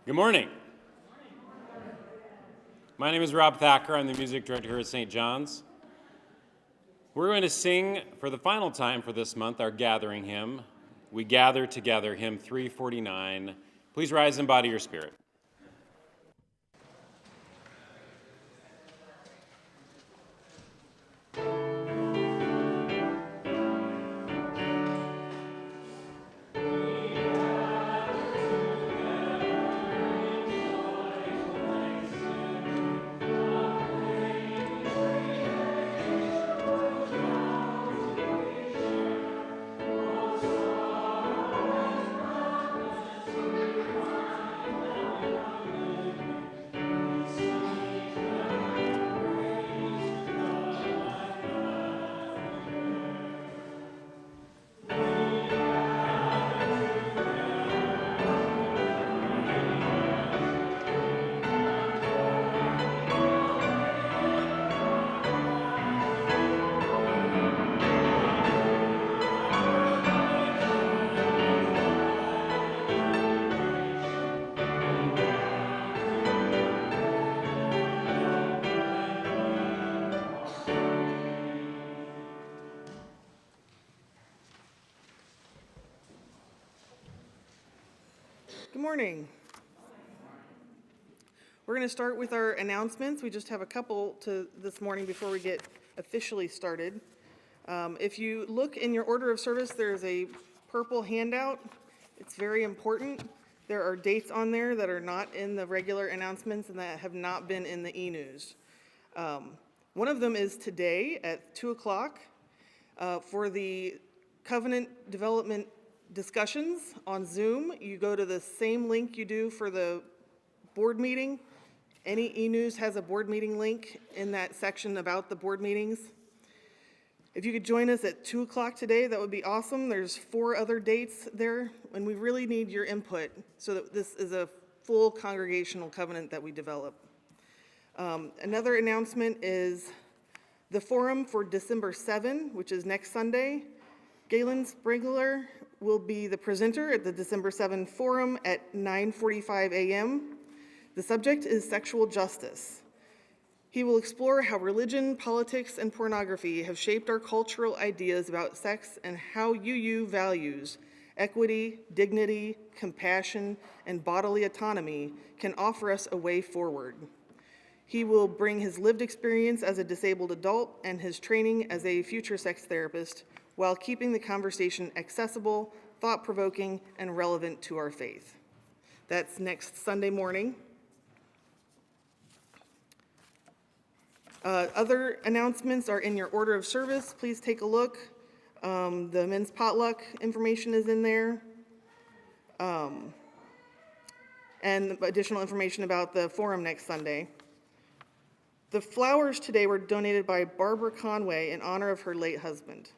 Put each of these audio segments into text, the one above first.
Good morning. My name is Rob Thacker. I'm the music director here at St. John's. We're going to sing for the final time for this month our gathering hymn, We Gather Together, hymn 349. Please rise and embody your spirit. Good morning. We're going to start with our announcements. We just have a couple this morning before we get officially started. If you look in your order of service, there's a purple handout. It's very important. There are dates on there that are not in the regular announcements and that have not been in the e-news. One of them is today at 2 o'clock for the Covenant Development discussions on Zoom. You go to the same link you do for the board meeting. Any e-news has a board meeting link in that section about the board meetings. If you could join us at 2 o'clock today, that would be awesome. There's 4 other dates there, and we really need your input so that this is a full congregational covenant that we develop. Another announcement is the forum for December 7, which is next Sunday. Galen Sprigler will be the presenter at the December 7 forum at 9:45 a.m. The subject is sexual justice. He will explore how religion, politics, and pornography have shaped our cultural ideas about sex and how UU values, equity, dignity, compassion, and bodily autonomy can offer us a way forward. He will bring his lived experience as a disabled adult and his training as a future sex therapist while keeping the conversation accessible, thought-provoking, and relevant to our faith. That's next Sunday morning. Other announcements are in your order of service. Please take a look. The men's potluck information is in there. And additional information about the forum next Sunday. The flowers today were donated by Barbara Conway in honor of her late husband.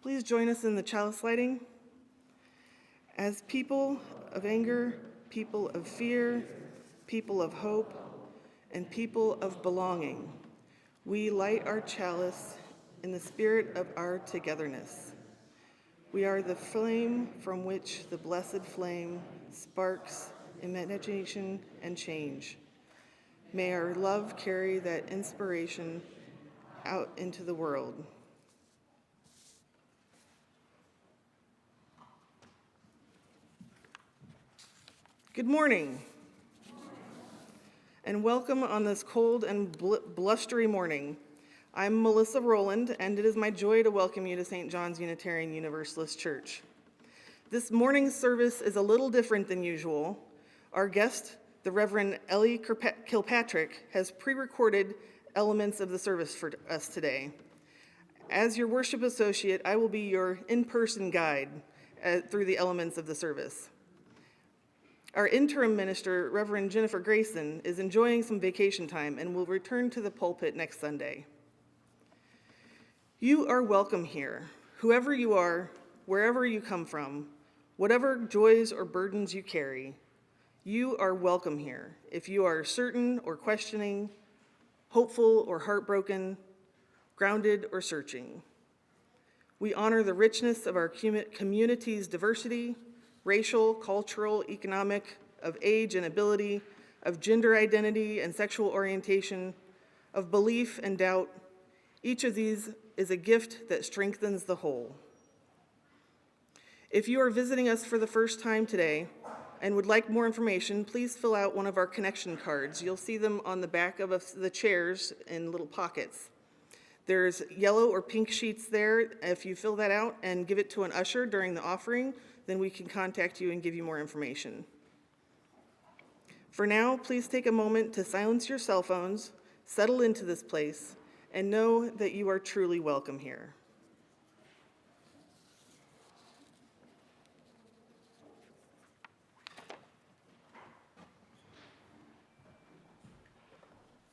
Please join us in the chalice lighting. As people of anger, people of fear, people of hope, and people of belonging, we light our chalice in the spirit of our togetherness. We are the flame from which the blessed flame sparks imagination and change. May our love carry that inspiration out into the world. Good morning, and welcome on this cold and blustery morning. I'm Melissa Rowland, and it is my joy to welcome you to St. John's Unitarian Universalist Church. This morning's service is a little different than usual. Our guest, the Reverend Ellie Kilpatrick, has pre-recorded elements of the service for us today. As your worship associate, I will be your in-person guide through the elements of the service. Our interim minister, Reverend Jennifer Grayson, is enjoying some vacation time and will return to the pulpit next Sunday. You are welcome here, whoever you are, wherever you come from, whatever joys or burdens you carry. You are welcome here. If you are certain or questioning, hopeful or heartbroken, grounded or searching. We honor the richness of our community's diversity, racial, cultural, economic, of age and ability, of gender identity and sexual orientation, of belief and doubt. Each of these is a gift that strengthens the whole. If you are visiting us for the first time today and would like more information, please fill out one of our connection cards. You'll see them on the back of the chairs in little pockets. There's yellow or pink sheets there. If you fill that out and give it to an usher during the offering, then we can contact you and give you more information. For now, please take a moment to silence your cell phones, settle into this place, and know that you are truly welcome here.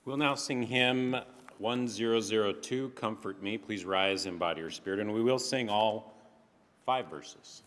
We'll now sing hymn 1002, Comfort Me. Please rise in body or spirit, and we will sing all 5 verses.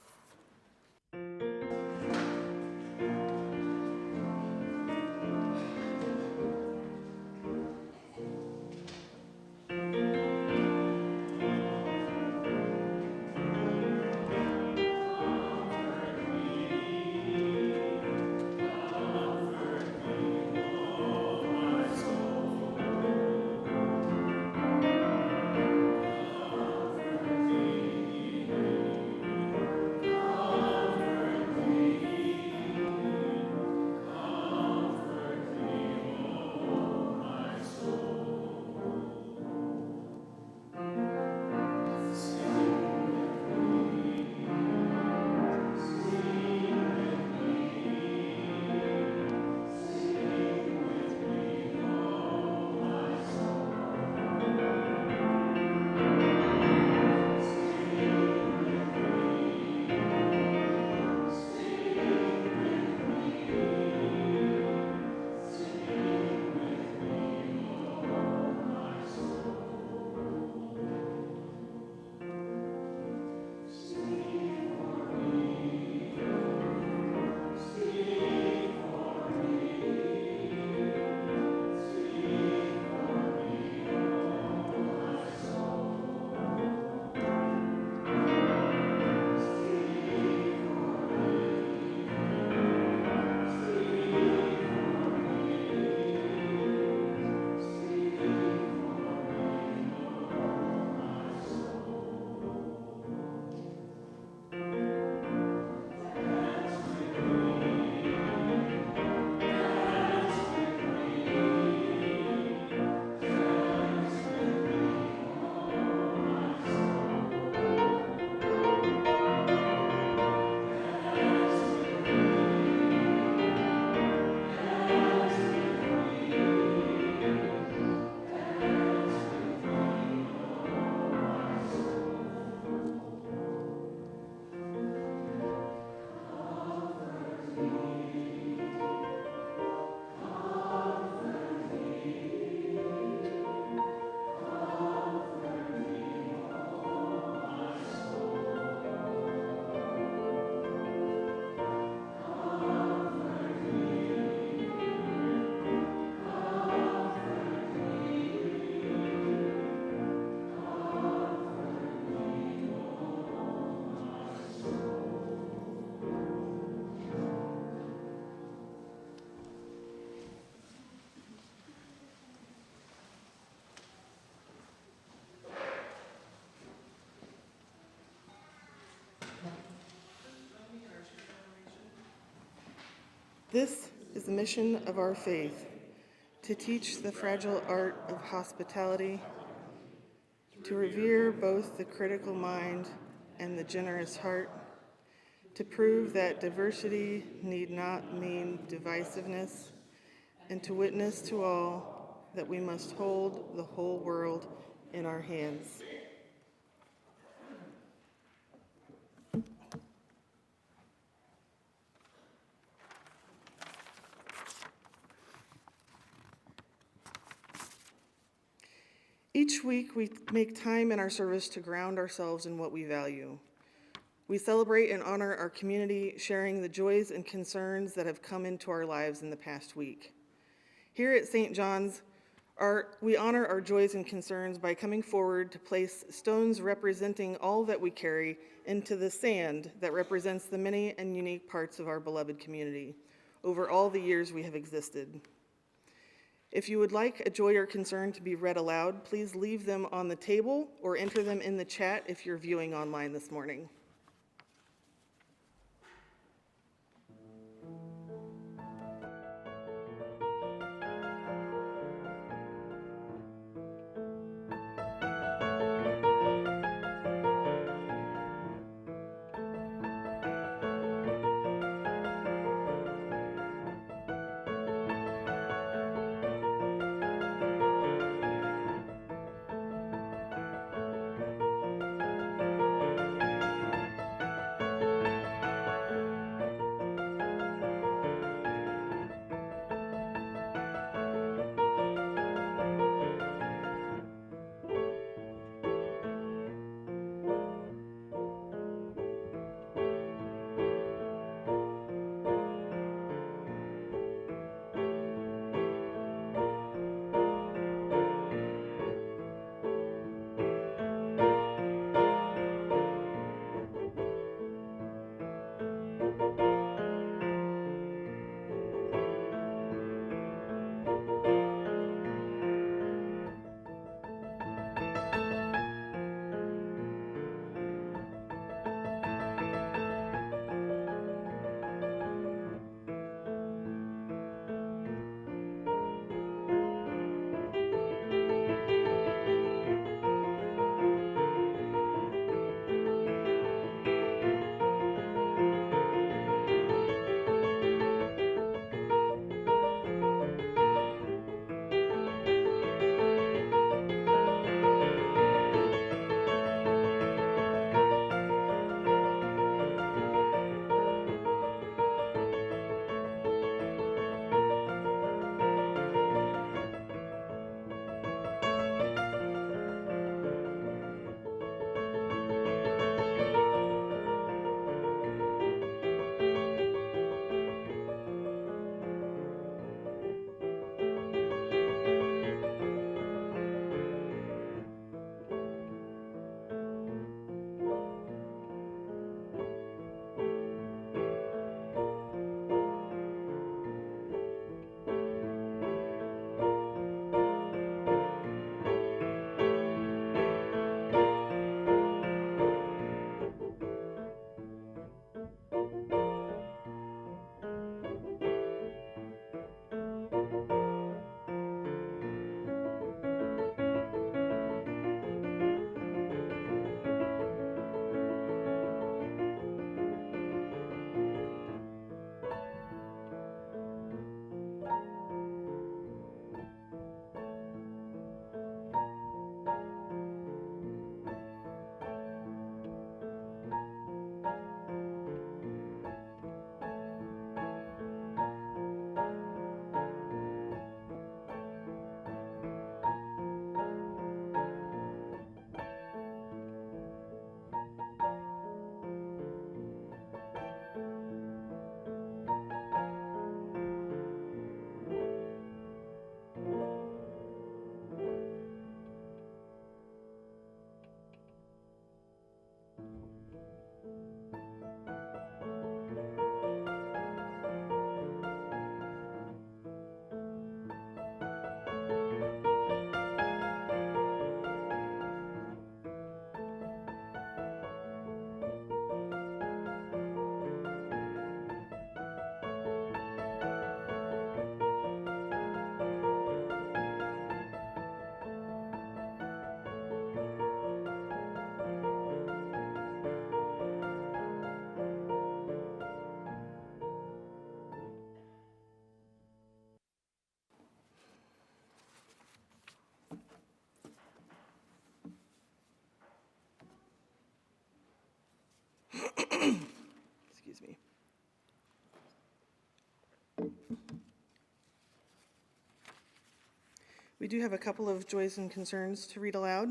This is the mission of our faith, to teach the fragile art of hospitality, to revere both the critical mind and the generous heart, to prove that diversity need not mean divisiveness, and to witness to all that we must hold the whole world in our hands. Each week, we make time in our service to ground ourselves in what we value. We celebrate and honor our community, sharing the joys and concerns that have come into our lives in the past week. Here at St. John's, we honor our joys and concerns by coming forward to place stones representing all that we carry into the sand that represents the many and unique parts of our beloved community over all the years we have existed. If you would like a joy or concern to be read aloud, please leave them on the table or enter them in the chat if you're viewing online this morning. Excuse me. We do have a couple of joys and concerns to read aloud.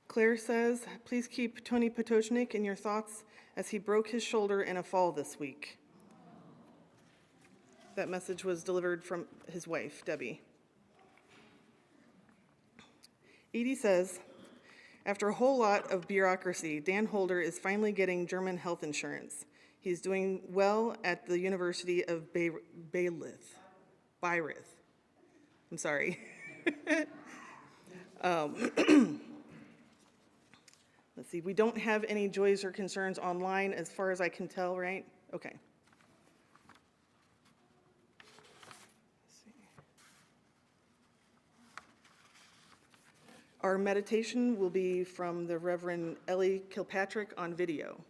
Claire says, please keep Tony Potocznik in your thoughts as he broke his shoulder in a fall this week. That message was delivered from his wife, Debbie. Edie says, after a whole lot of bureaucracy, Dan Holder is finally getting German health insurance. He's doing well at the University of Bayreuth. I'm sorry. Let's see, we don't have any joys or concerns online as far as I can tell, right? Okay. Let's see. Our meditation will be from the Reverend Ellie Kilpatrick on video.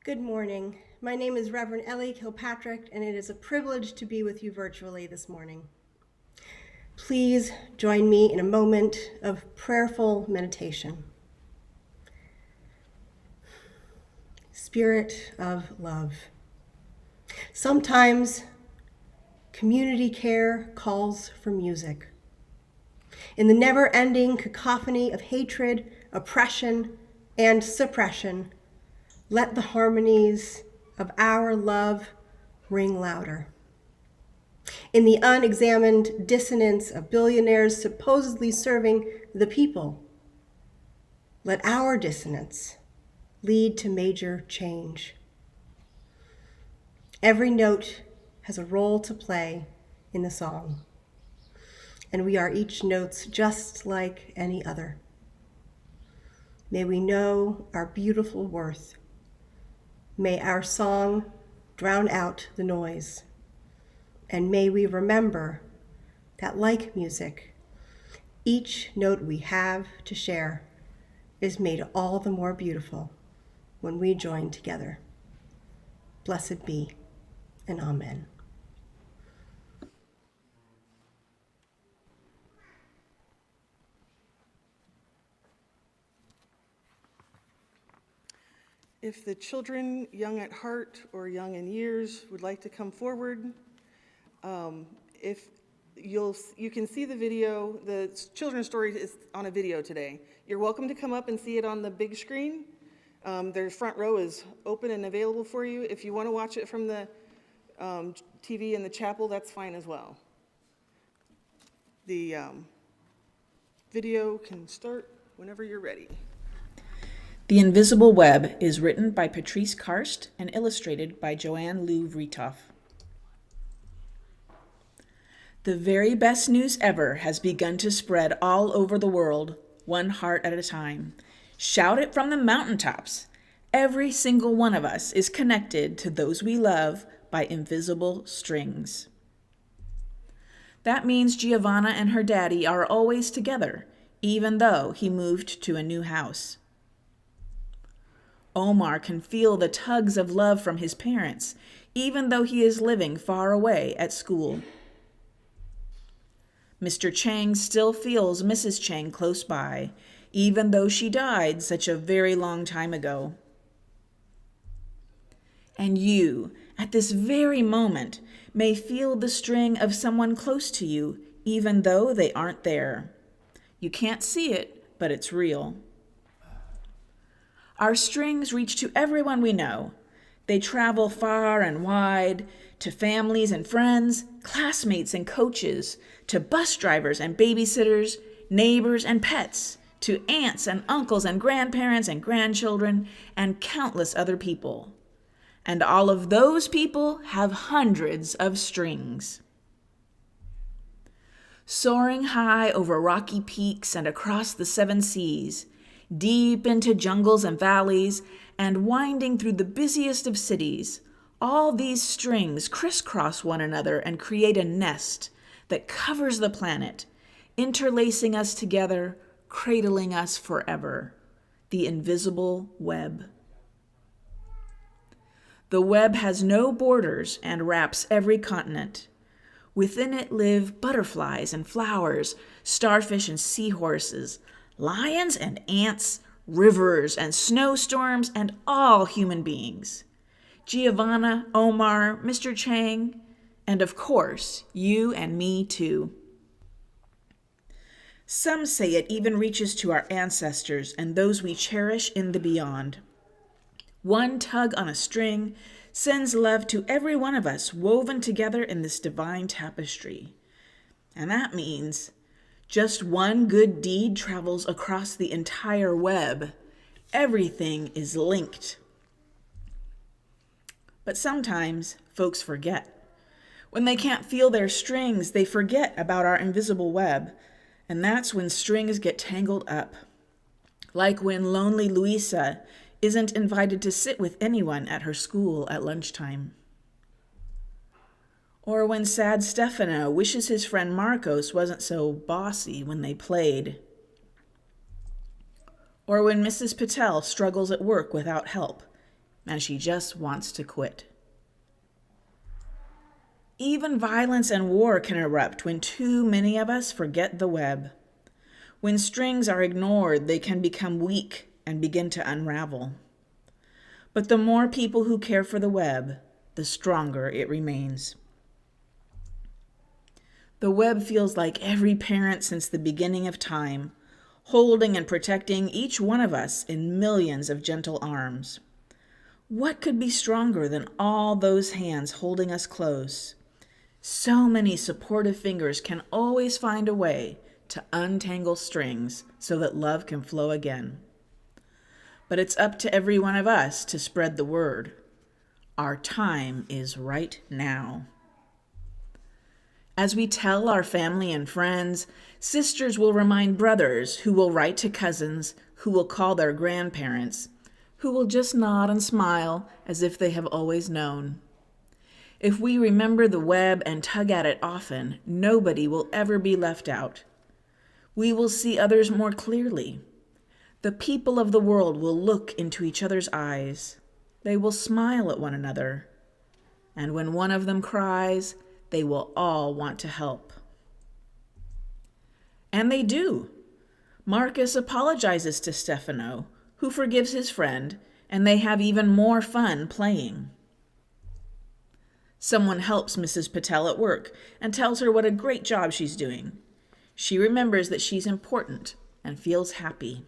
Good morning. My name is Reverend Ellie Kilpatrick, and it is a privilege to be with you virtually this morning. Please join me in a moment of prayerful meditation. Spirit of love. Sometimes community care calls for music. In the never-ending cacophony of hatred, oppression, and suppression, let the harmonies of our love ring louder. In the unexamined dissonance of billionaires supposedly serving the people, let our dissonance lead to major change. Every note has a role to play in the song, and we are each notes just like any other. May we know our beautiful worth. May our song drown out the noise, and may we remember that, like music, each note we have to share is made all the more beautiful when we join together. Blessed be, and amen. If the children, young at heart or young in years, would like to come forward, if you can see the video, the children's story is on a video today. You're welcome to come up and see it on the big screen. Their front row is open and available for you. If you want to watch it from the TV in the chapel, that's fine as well. The video can start whenever you're ready. The Invisible Web is written by Patrice Karst and illustrated by Joanne Lou Vritoff. The very best news ever has begun to spread all over the world, one heart at a time. Shout it from the mountaintops. Every single one of us is connected to those we love by invisible strings. That means Giovanna and her daddy are always together, even though he moved to a new house. Omar can feel the tugs of love from his parents, even though he is living far away at school. Mr. Chang still feels Mrs. Chang close by, even though she died such a very long time ago. And you, at this very moment, may feel the string of someone close to you, even though they aren't there. You can't see it, but it's real. Our strings reach to everyone we know. They travel far and wide, to families and friends, classmates and coaches, to bus drivers and babysitters, neighbors and pets, to aunts and uncles and grandparents and grandchildren, and countless other people. And all of those people have hundreds of strings. Soaring high over rocky peaks and across the 7 seas, deep into jungles and valleys, and winding through the busiest of cities, all these strings crisscross one another and create a nest that covers the planet, interlacing us together, cradling us forever. The invisible web. The web has no borders and wraps every continent. Within it live butterflies and flowers, starfish and seahorses, lions and ants, rivers and snowstorms, and all human beings. Giovanna, Omar, Mr. Chang, and of course, you and me too. Some say it even reaches to our ancestors and those we cherish in the beyond. One tug on a string sends love to every one of us woven together in this divine tapestry. And that means just one good deed travels across the entire web. Everything is linked. But sometimes folks forget. When they can't feel their strings, they forget about our invisible web. And that's when strings get tangled up. Like when lonely Louisa isn't invited to sit with anyone at her school at lunchtime. Or when sad Stefano wishes his friend Marcos wasn't so bossy when they played. Or when Mrs. Patel struggles at work without help and she just wants to quit. Even violence and war can erupt when too many of us forget the web. When strings are ignored, they can become weak and begin to unravel. But the more people who care for the web, the stronger it remains. The web feels like every parent since the beginning of time, holding and protecting each one of us in millions of gentle arms. What could be stronger than all those hands holding us close? So many supportive fingers can always find a way to untangle strings so that love can flow again. But it's up to every one of us to spread the word. Our time is right now. As we tell our family and friends, sisters will remind brothers, who will write to cousins, who will call their grandparents, who will just nod and smile as if they have always known. If we remember the web and tug at it often, nobody will ever be left out. We will see others more clearly. The people of the world will look into each other's eyes. They will smile at one another. And when one of them cries, they will all want to help. And they do. Marcus apologizes to Stefano, who forgives his friend, and they have even more fun playing. Someone helps Mrs. Patel at work and tells her what a great job she's doing. She remembers that she's important and feels happy.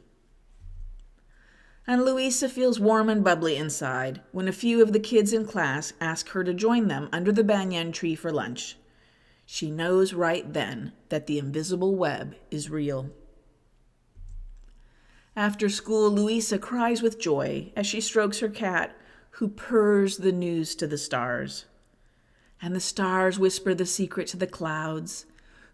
And Louisa feels warm and bubbly inside when a few of the kids in class ask her to join them under the banyan tree for lunch. She knows right then that the invisible web is real. After school, Louisa cries with joy as she strokes her cat, who purrs the news to the stars. And the stars whisper the secret to the clouds,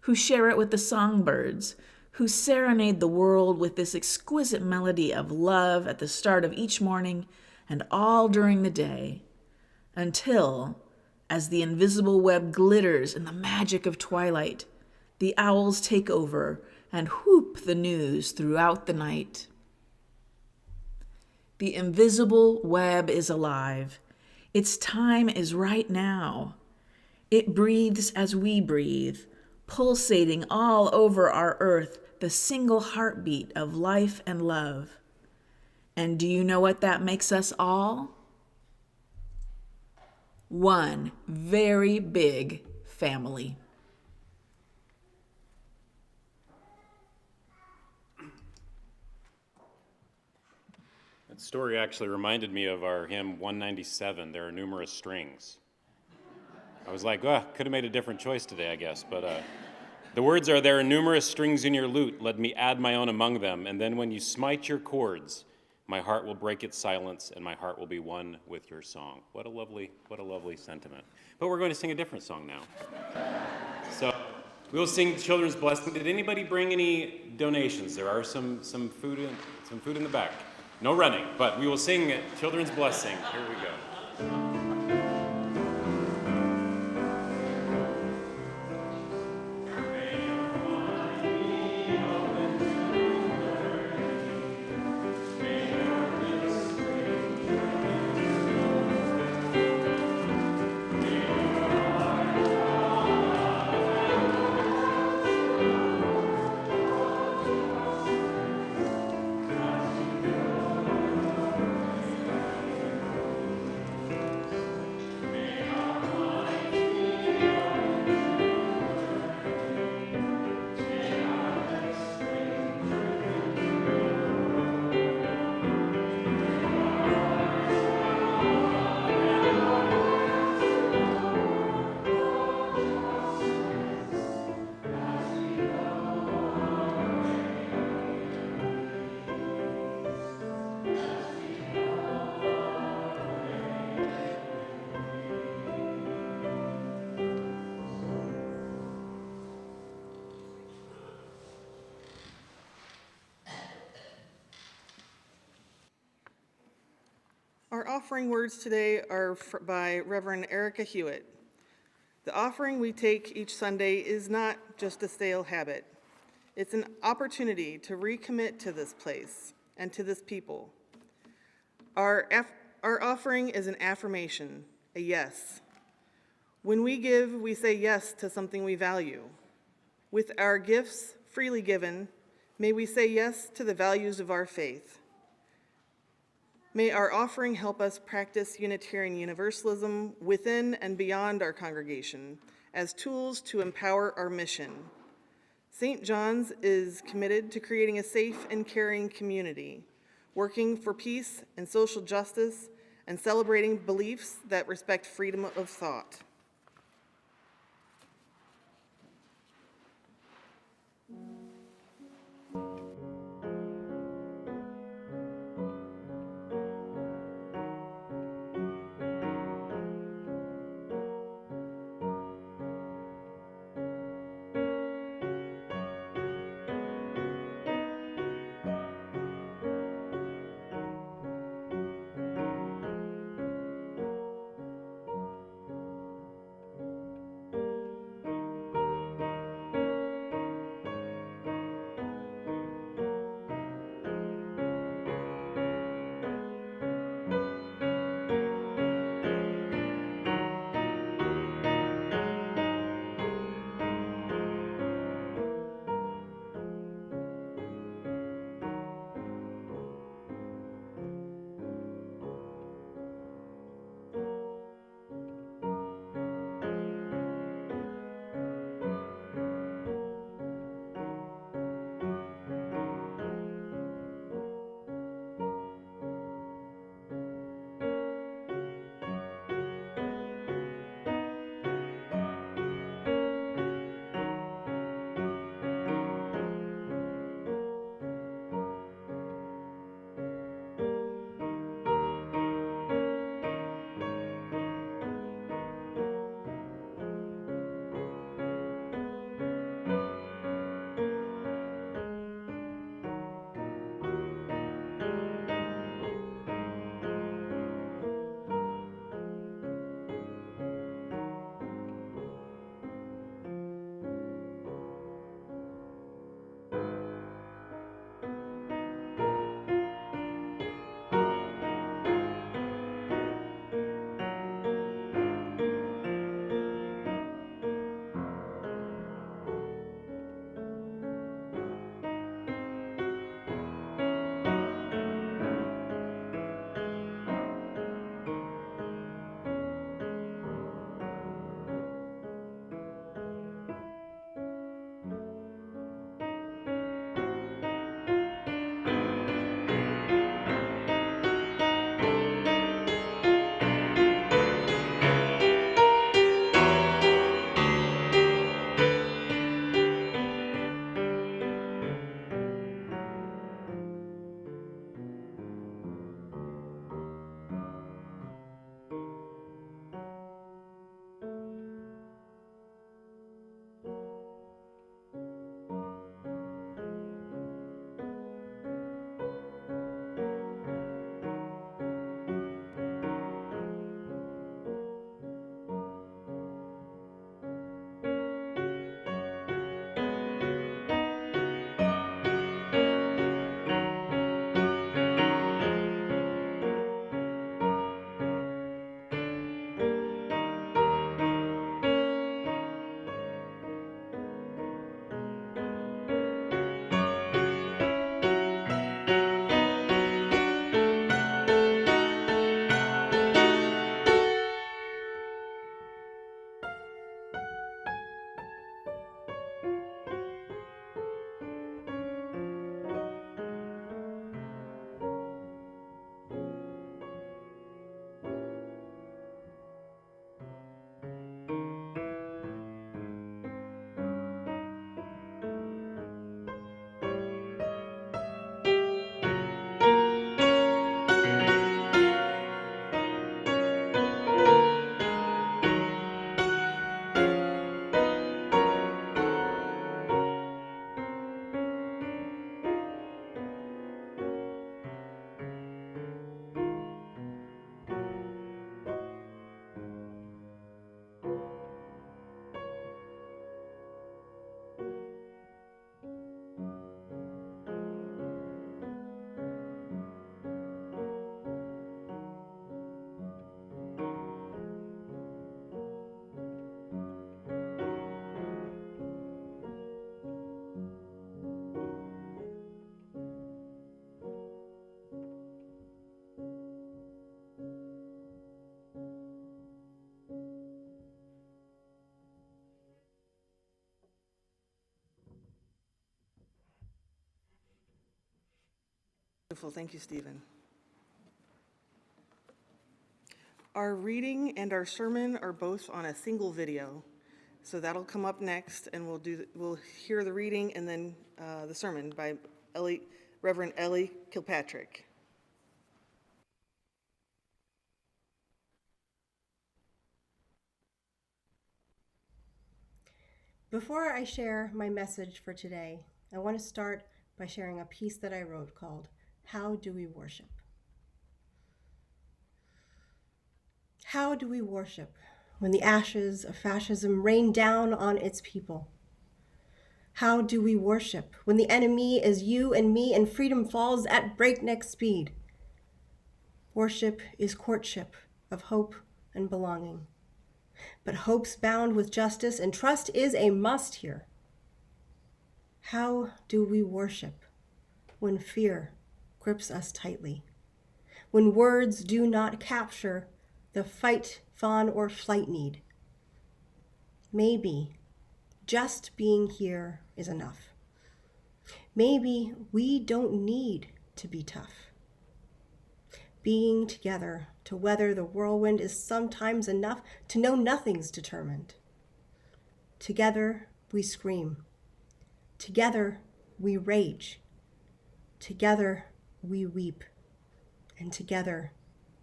who share it with the songbirds, who serenade the world with this exquisite melody of love at the start of each morning and all during the day, until, as the invisible web glitters in the magic of twilight, the owls take over and whoop the news throughout the night. The invisible web is alive. Its time is right now. It breathes as we breathe, pulsating all over our earth, the single heartbeat of life and love. And do you know what that makes us all? One very big family. That story actually reminded me of our hymn 197, There Are Numerous Strings. I was like, could have made a different choice today, I guess. But the words are, there are numerous strings in your lute, let me add my own among them. And then when you smite your chords, my heart will break its silence and my heart will be one with your song. What a lovely sentiment. But we're going to sing a different song now. So we'll sing Children's Blessing. Did anybody bring any donations? There are some food in the back. No running, but we will sing Children's Blessing. Here we go. Our offering words today are by Reverend Erica Hewitt. The offering we take each Sunday is not just a stale habit. It's an opportunity to recommit to this place and to this people. Our offering is an affirmation, a yes. When we give, we say yes to something we value. With our gifts freely given, may we say yes to the values of our faith. May our offering help us practice Unitarian Universalism within and beyond our congregation as tools to empower our mission. St. John's is committed to creating a safe and caring community, working for peace and social justice, and celebrating beliefs that respect freedom of thought. Wonderful, thank you, Stephen. Our reading and our sermon are both on a single video, so that'll come up next, and we'll hear the reading and then the sermon by Reverend Ellie Kilpatrick. Before I share my message for today, I want to start by sharing a piece that I wrote called How Do We Worship? How do we worship when the ashes of fascism rain down on its people? How do we worship when the enemy is you and me and freedom falls at breakneck speed? Worship is courtship of hope and belonging. But hope's bound with justice and trust is a must here. How do we worship when fear grips us tightly? When words do not capture the fight, fawn, or flight need? Maybe just being here is enough. Maybe we don't need to be tough. Being together to weather the whirlwind is sometimes enough to know nothing's determined. Together we scream. Together we rage. Together we weep. And together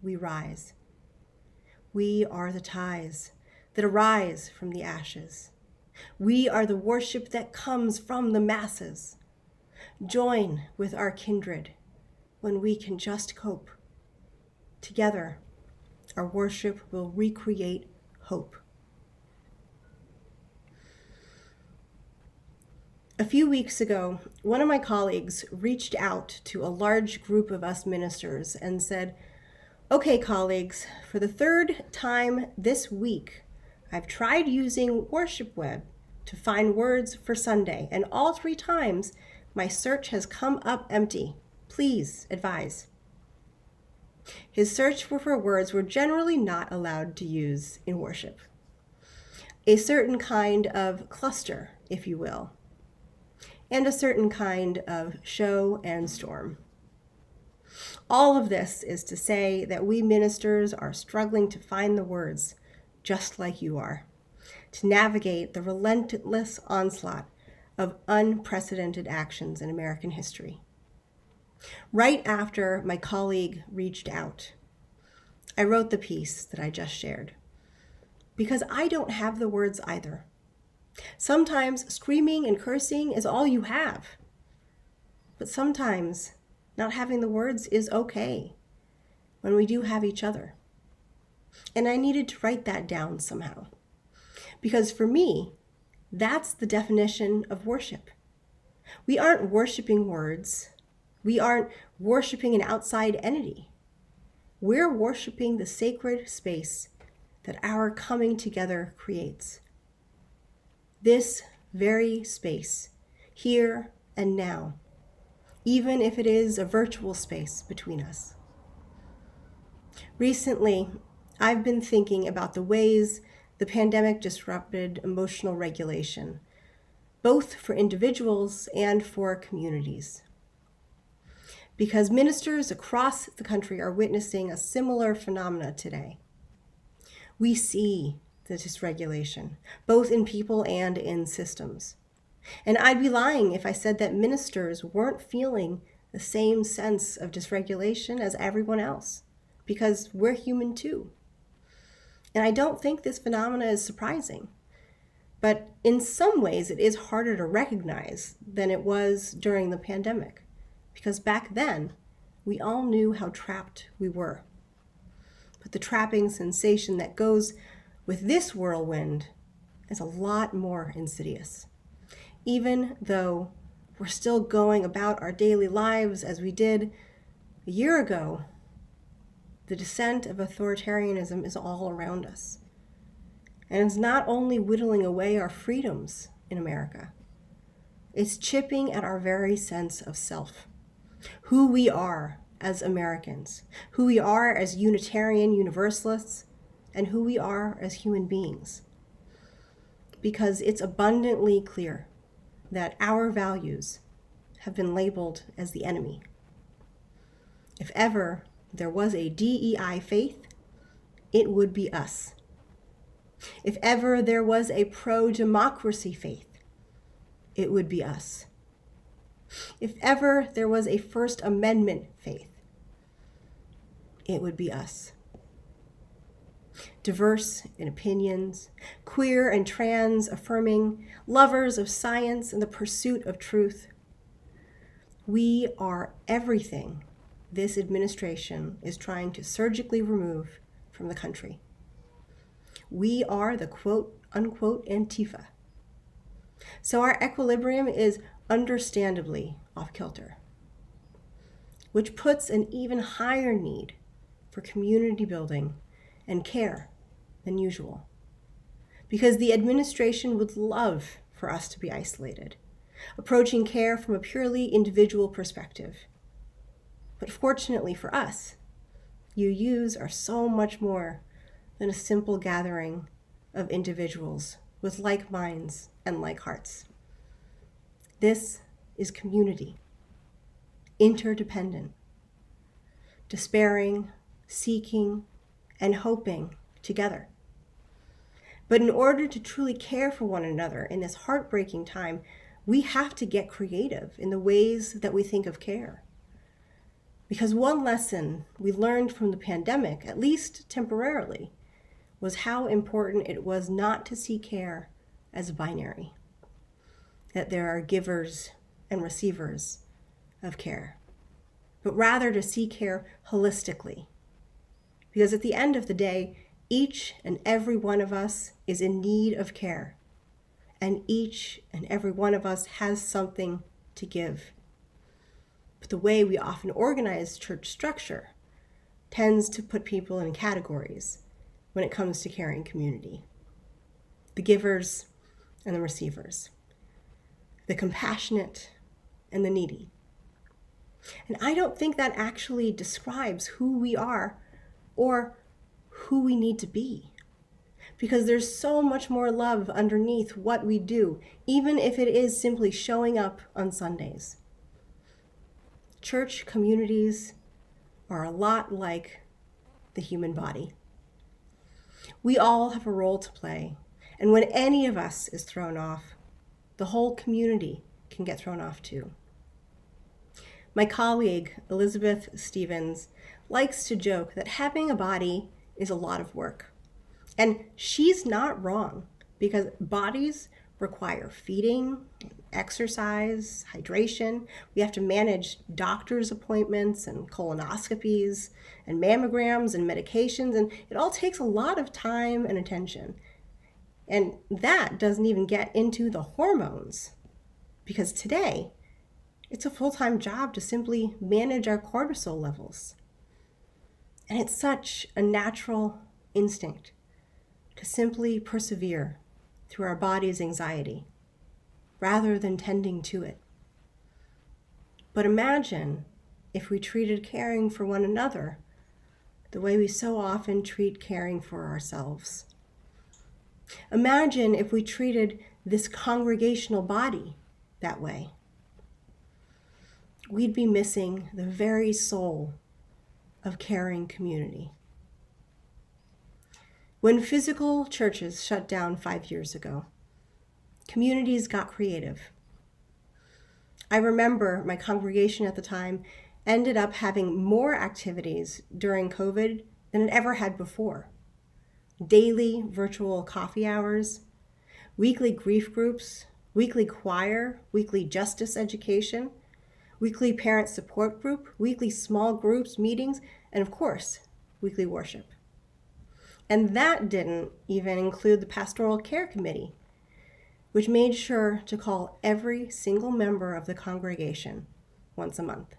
we rise. We are the ties that arise from the ashes. We are the worship that comes from the masses. Join with our kindred when we can just cope. Together, our worship will recreate hope. A few weeks ago, one of my colleagues reached out to a large group of us ministers and said, "Okay, colleagues, for the third time this week, I've tried using Worship Web to find words for Sunday, and all 3 times my search has come up empty. Please advise." His search for words were generally not allowed to use in worship. A certain kind of cluster, if you will, and a certain kind of show and storm. All of this is to say that we ministers are struggling to find the words, just like you are, to navigate the relentless onslaught of unprecedented actions in American history. Right after my colleague reached out, I wrote the piece that I just shared, because I don't have the words either. Sometimes screaming and cursing is all you have, but sometimes not having the words is okay when we do have each other. And I needed to write that down somehow, because for me, that's the definition of worship. We aren't worshiping words. We aren't worshiping an outside entity. We're worshiping the sacred space that our coming together creates. This very space, here and now, even if it is a virtual space between us. Recently, I've been thinking about the ways the pandemic disrupted emotional regulation, both for individuals and for communities. Because ministers across the country are witnessing a similar phenomena today. We see the dysregulation, both in people and in systems. And I'd be lying if I said that ministers weren't feeling the same sense of dysregulation as everyone else, because we're human too. And I don't think this phenomena is surprising. But in some ways, it is harder to recognize than it was during the pandemic. Because back then, we all knew how trapped we were. But the trapping sensation that goes with this whirlwind is a lot more insidious. Even though we're still going about our daily lives as we did a year ago, the descent of authoritarianism is all around us. And it's not only whittling away our freedoms in America, it's chipping at our very sense of self. Who we are as Americans, who we are as Unitarian Universalists, and who we are as human beings. Because it's abundantly clear that our values have been labeled as the enemy. If ever there was a DEI faith, it would be us. If ever there was a pro-democracy faith, it would be us. If ever there was a First Amendment faith, it would be us. Diverse in opinions, queer and trans affirming, lovers of science and the pursuit of truth. We are everything this administration is trying to surgically remove from the country. We are the quote-unquote Antifa. So our equilibrium is understandably off-kilter, which puts an even higher need for community building and care than usual. Because the administration would love for us to be isolated, approaching care from a purely individual perspective. But fortunately for us, UUs are so much more than a simple gathering of individuals with like minds and like hearts. This is community, interdependent, despairing, seeking, and hoping together. But in order to truly care for one another in this heartbreaking time, we have to get creative in the ways that we think of care. Because one lesson we learned from the pandemic, at least temporarily, was how important it was not to see care as binary, that there are givers and receivers of care, but rather to see care holistically. Because at the end of the day, each and every one of us is in need of care, and each and every one of us has something to give. But the way we often organize church structure tends to put people in categories when it comes to caring community. The givers and the receivers, the compassionate and the needy. And I don't think that actually describes who we are or who we need to be. Because there's so much more love underneath what we do, even if it is simply showing up on Sundays. Church communities are a lot like the human body. We all have a role to play, and when any of us is thrown off, the whole community can get thrown off too. My colleague, Elizabeth Stevens, likes to joke that having a body is a lot of work. And she's not wrong, because bodies require feeding, exercise, hydration. We have to manage doctor's appointments and colonoscopies and mammograms and medications, and it all takes a lot of time and attention. And that doesn't even get into the hormones, because today it's a full-time job to simply manage our cortisol levels. And it's such a natural instinct to simply persevere through our body's anxiety, rather than tending to it. But imagine if we treated caring for one another the way we so often treat caring for ourselves. Imagine if we treated this congregational body that way. We'd be missing the very soul of caring community. When physical churches shut down 5 years ago, communities got creative. I remember my congregation at the time ended up having more activities during COVID than it ever had before. Daily virtual coffee hours, weekly grief groups, weekly choir, weekly justice education, weekly parent support group, weekly small groups meetings, and of course, weekly worship. And that didn't even include the pastoral care committee, which made sure to call every single member of the congregation once a month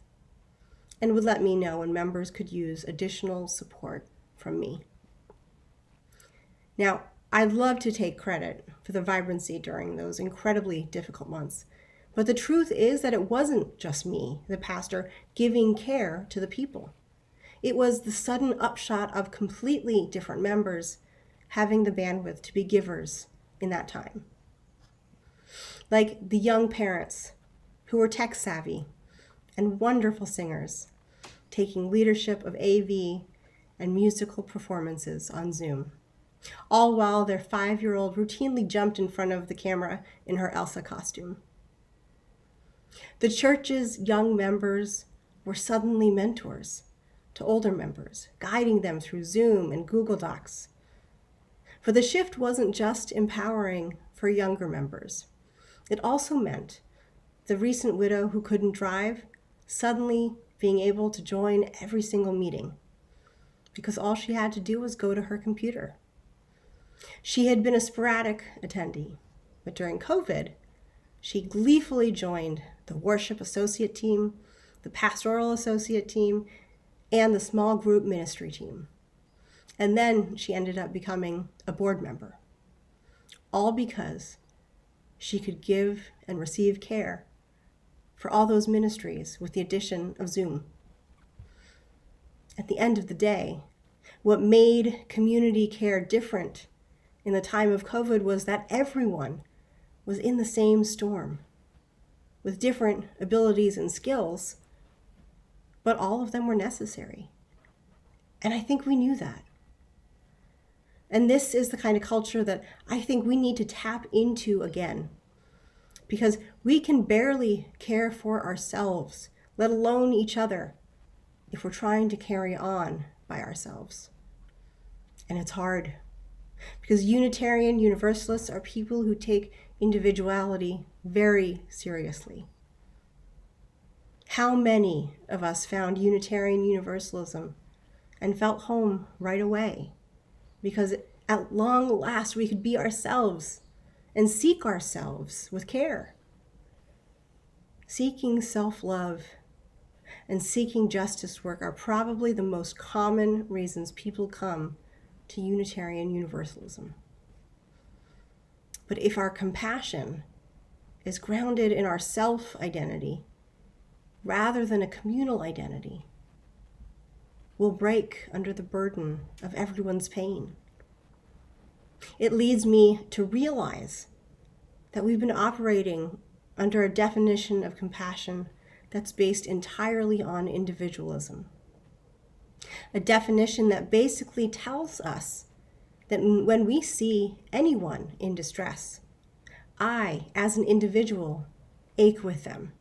and would let me know when members could use additional support from me. Now, I'd love to take credit for the vibrancy during those incredibly difficult months, but the truth is that it wasn't just me, the pastor, giving care to the people. It was the sudden upshot of completely different members having the bandwidth to be givers in that time. Like the young parents who were tech savvy and wonderful singers, taking leadership of AV and musical performances on Zoom, all while their 5-year-old routinely jumped in front of the camera in her Elsa costume. The church's young members were suddenly mentors to older members, guiding them through Zoom and Google Docs. For the shift wasn't just empowering for younger members. It also meant the recent widow who couldn't drive suddenly being able to join every single meeting because all she had to do was go to her computer. She had been a sporadic attendee, but during COVID, she gleefully joined the worship associate team, the pastoral associate team, and the small group ministry team. And then she ended up becoming a board member, all because she could give and receive care for all those ministries with the addition of Zoom. At the end of the day, what made community care different in the time of COVID was that everyone was in the same storm with different abilities and skills, but all of them were necessary. And I think we knew that. And this is the kind of culture that I think we need to tap into again, because we can barely care for ourselves, let alone each other, if we're trying to carry on by ourselves. And it's hard, because Unitarian Universalists are people who take individuality very seriously. How many of us found Unitarian Universalism and felt home right away? Because at long last we could be ourselves and seek ourselves with care. Seeking self-love and seeking justice work are probably the most common reasons people come to Unitarian Universalism. But if our compassion is grounded in our self-identity rather than a communal identity, we'll break under the burden of everyone's pain. It leads me to realize that we've been operating under a definition of compassion that's based entirely on individualism. A definition that basically tells us that when we see anyone in distress, I, as an individual, ache with them.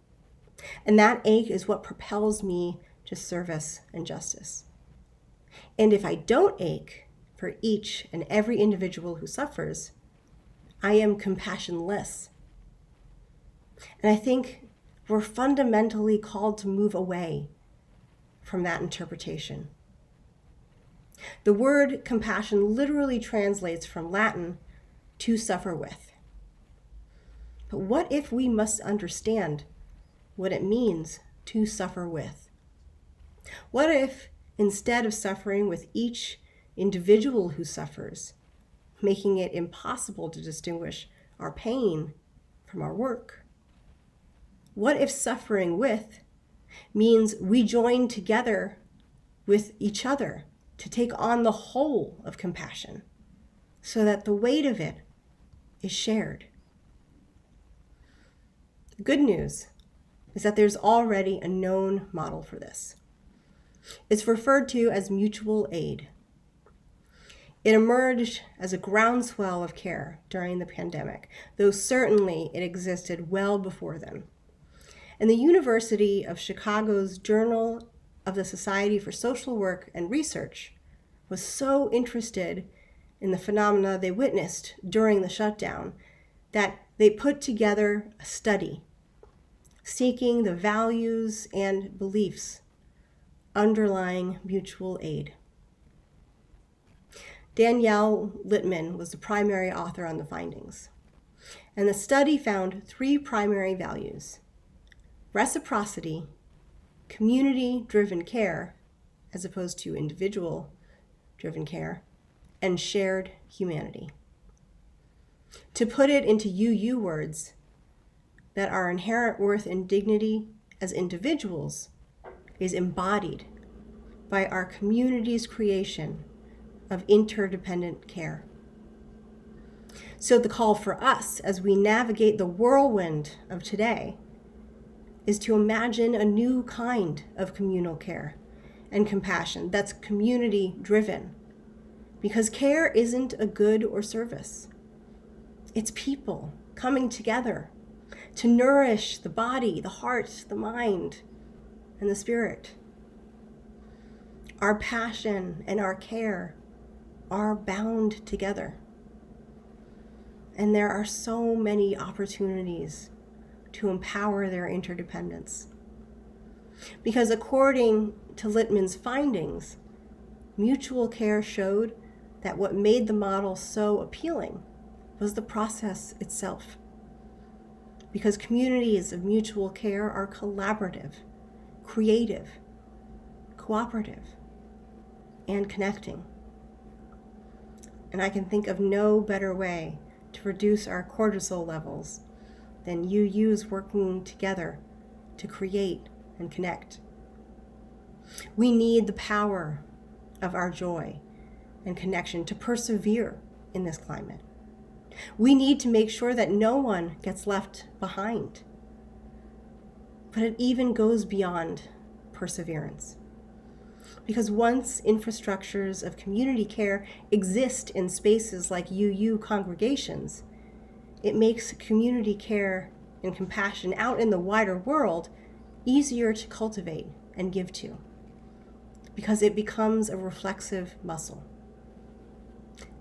And that ache is what propels me to service and justice. And if I don't ache for each and every individual who suffers, I am compassionless. And I think we're fundamentally called to move away from that interpretation. The word compassion literally translates from Latin, to suffer with. But what if we must understand what it means to suffer with? What if, instead of suffering with each individual who suffers, making it impossible to distinguish our pain from our work? What if suffering with means we join together with each other to take on the whole of compassion so that the weight of it is shared? The good news is that there's already a known model for this. It's referred to as mutual aid. It emerged as a groundswell of care during the pandemic, though certainly it existed well before then. And the University of Chicago's Journal of the Society for Social Work and Research was so interested in the phenomena they witnessed during the shutdown that they put together a study seeking the values and beliefs underlying mutual aid. Danielle Littman was the primary author on the findings, and the study found 3 primary values: reciprocity, community-driven care, as opposed to individual-driven care, and shared humanity. To put it into UU words, that our inherent worth and dignity as individuals is embodied by our community's creation of interdependent care. So the call for us as we navigate the whirlwind of today is to imagine a new kind of communal care and compassion that's community driven. Because care isn't a good or service. It's people coming together to nourish the body, the heart, the mind, and the spirit. Our passion and our care are bound together. And there are so many opportunities to empower their interdependence. Because according to Littman's findings, mutual care showed that what made the model so appealing was the process itself. Because communities of mutual care are collaborative, creative, cooperative, and connecting. And I can think of no better way to reduce our cortisol levels than UUs working together to create and connect. We need the power of our joy and connection to persevere in this climate. We need to make sure that no one gets left behind. But it even goes beyond perseverance. Because once infrastructures of community care exist in spaces like UU congregations, it makes community care and compassion out in the wider world easier to cultivate and give to, because it becomes a reflexive muscle.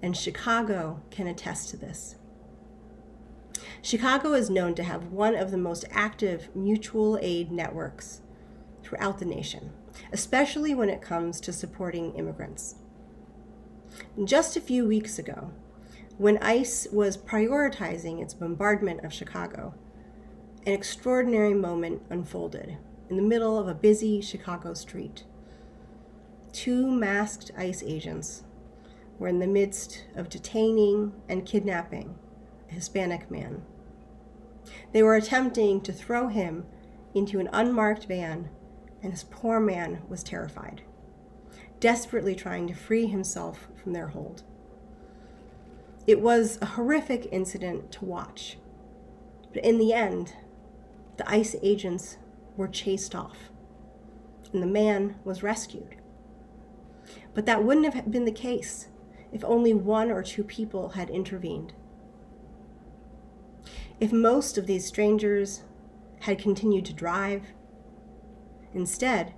And Chicago can attest to this. Chicago is known to have one of the most active mutual aid networks throughout the nation, especially when it comes to supporting immigrants. Just a few weeks ago, when ICE was prioritizing its bombardment of Chicago, an extraordinary moment unfolded in the middle of a busy Chicago street. 2 masked ICE agents were in the midst of detaining and kidnapping a Hispanic man. They were attempting to throw him into an unmarked van, and this poor man was terrified, desperately trying to free himself from their hold. It was a horrific incident to watch, but in the end, the ICE agents were chased off, and the man was rescued. But that wouldn't have been the case if only 1 or 2 people had intervened. If most of these strangers had continued to drive, instead,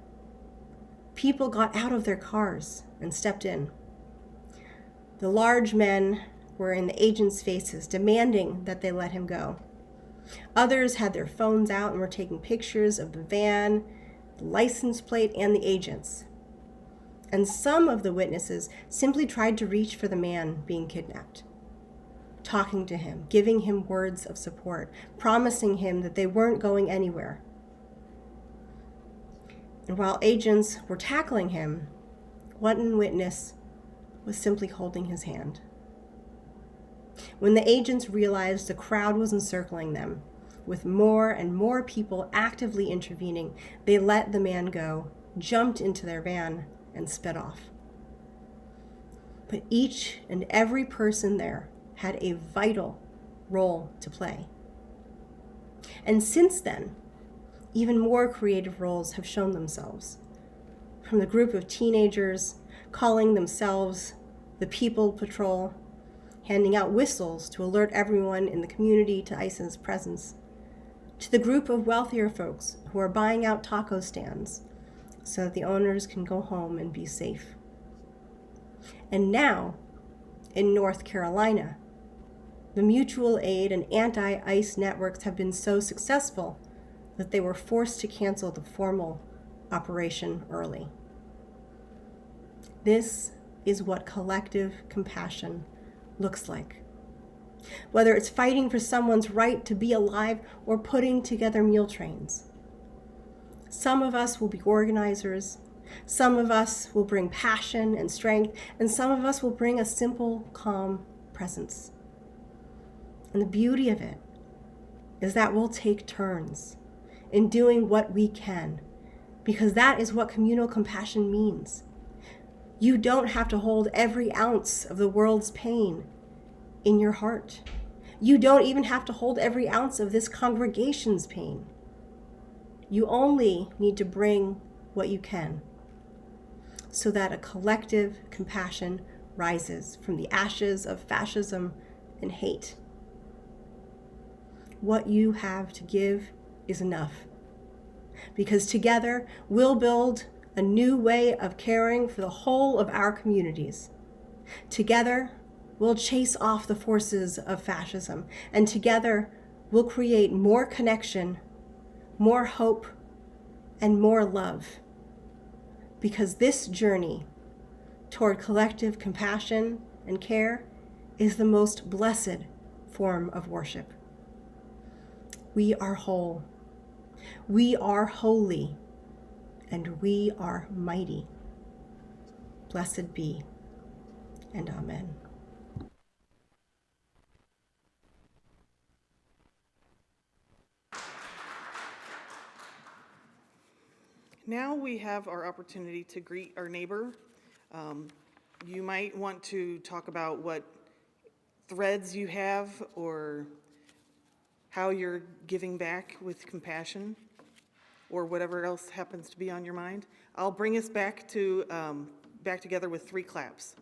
people got out of their cars and stepped in. The large men were in the agents' faces, demanding that they let him go. Others had their phones out and were taking pictures of the van, the license plate, and the agents. And some of the witnesses simply tried to reach for the man being kidnapped, talking to him, giving him words of support, promising him that they weren't going anywhere. And while agents were tackling him, one witness was simply holding his hand. When the agents realized the crowd was encircling them, with more and more people actively intervening, they let the man go, jumped into their van, and sped off. But each and every person there had a vital role to play. And since then, even more creative roles have shown themselves. From the group of teenagers calling themselves the People Patrol, handing out whistles to alert everyone in the community to ICE's presence, to the group of wealthier folks who are buying out taco stands so that the owners can go home and be safe. And now, in North Carolina, the mutual aid and anti-ICE networks have been so successful that they were forced to cancel the formal operation early. This is what collective compassion looks like. Whether it's fighting for someone's right to be alive or putting together meal trains. Some of us will be organizers, some of us will bring passion and strength, and some of us will bring a simple, calm presence. And the beauty of it is that we'll take turns in doing what we can, because that is what communal compassion means. You don't have to hold every ounce of the world's pain in your heart. You don't even have to hold every ounce of this congregation's pain. You only need to bring what you can. so that a collective compassion rises from the ashes of fascism and hate. What you have to give is enough, because together we'll build a new way of caring for the whole of our communities. Together, we'll chase off the forces of fascism, and together we'll create more connection, more hope, and more love. Because this journey toward collective compassion and care is the most blessed form of worship. We are whole, we are holy, and we are mighty. Blessed be, and amen. Now we have our opportunity to greet our neighbor. You might want to talk about what threads you have or how you're giving back with compassion or whatever else happens to be on your mind. I'll bring us back together with 3 claps.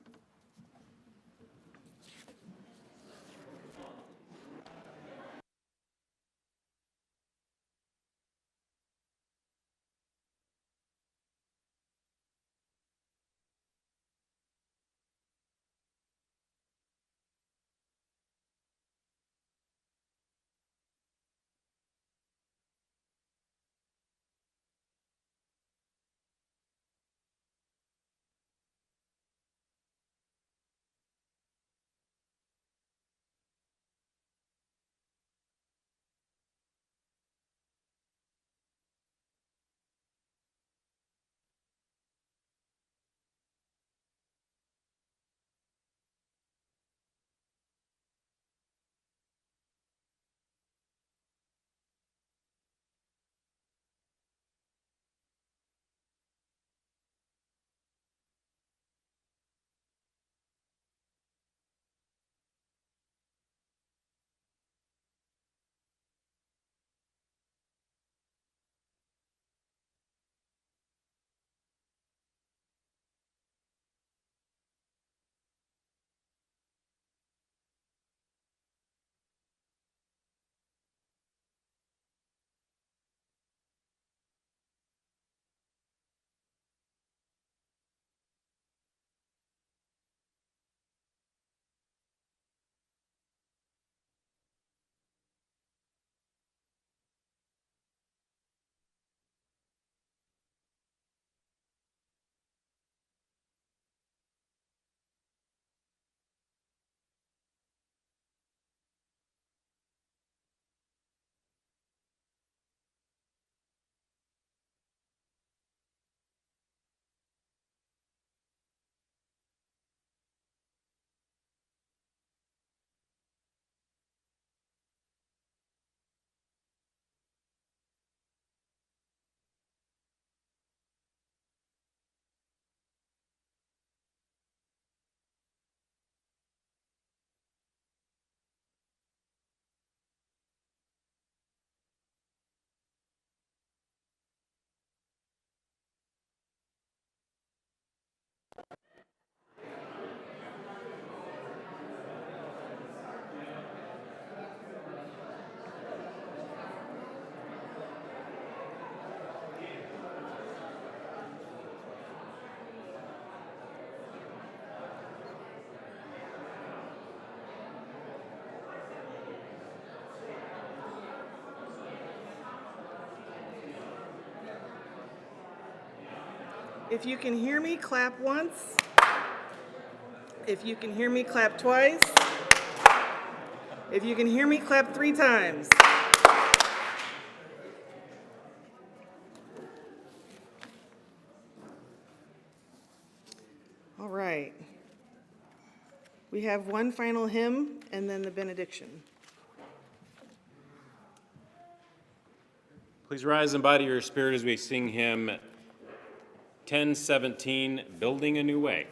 If you can hear me, clap once. If you can hear me, clap twice. If you can hear me, clap 3 times. All right. We have one final hymn and then the benediction. Please rise and body your spirit as we sing hymn 1017, Building a New Way.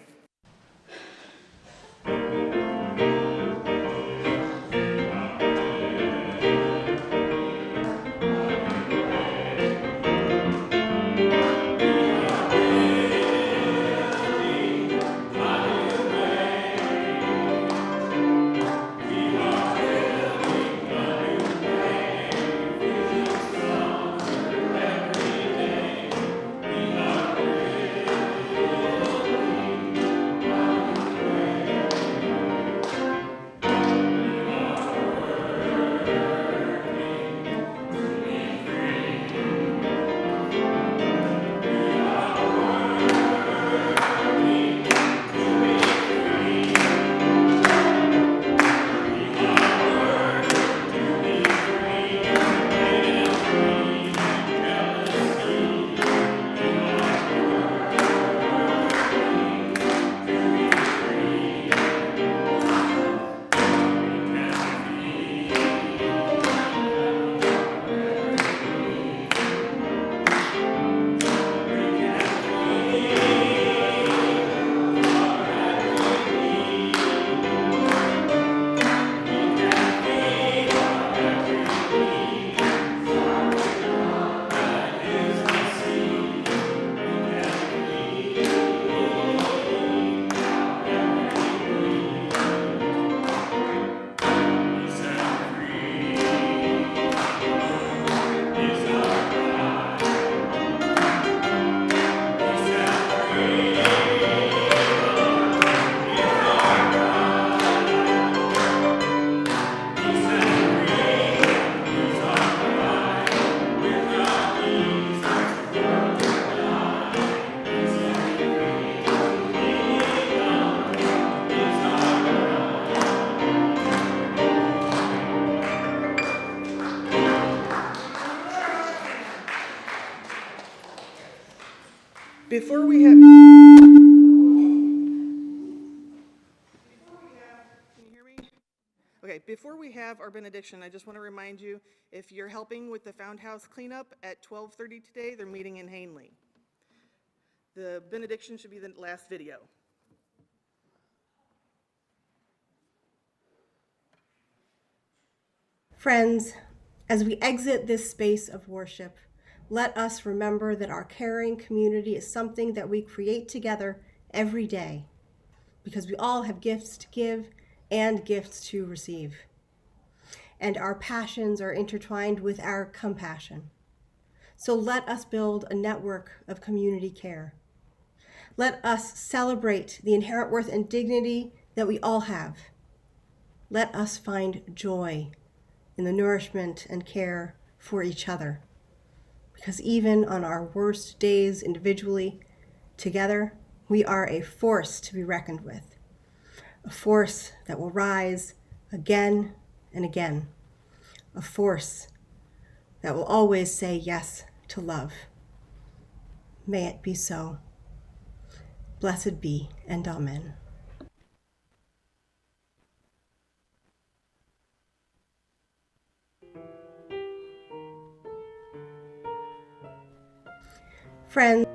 before we have, can you hear me? Okay, before we have our benediction, I just want to remind you, if you're helping with the Found House cleanup at 12:30 today, they're meeting in Hanley. The benediction should be the last video. Friends, as we exit this space of worship, let us remember that our caring community is something that we create together every day, because we all have gifts to give and gifts to receive. And our passions are intertwined with our compassion. So let us build a network of community care. Let us celebrate the inherent worth and dignity that we all have. Let us find joy in the nourishment and care for each other. Because even on our worst days individually, together, we are a force to be reckoned with. A force that will rise again and again. A force that will always say yes to love. May it be so. Blessed be, and amen. Friends,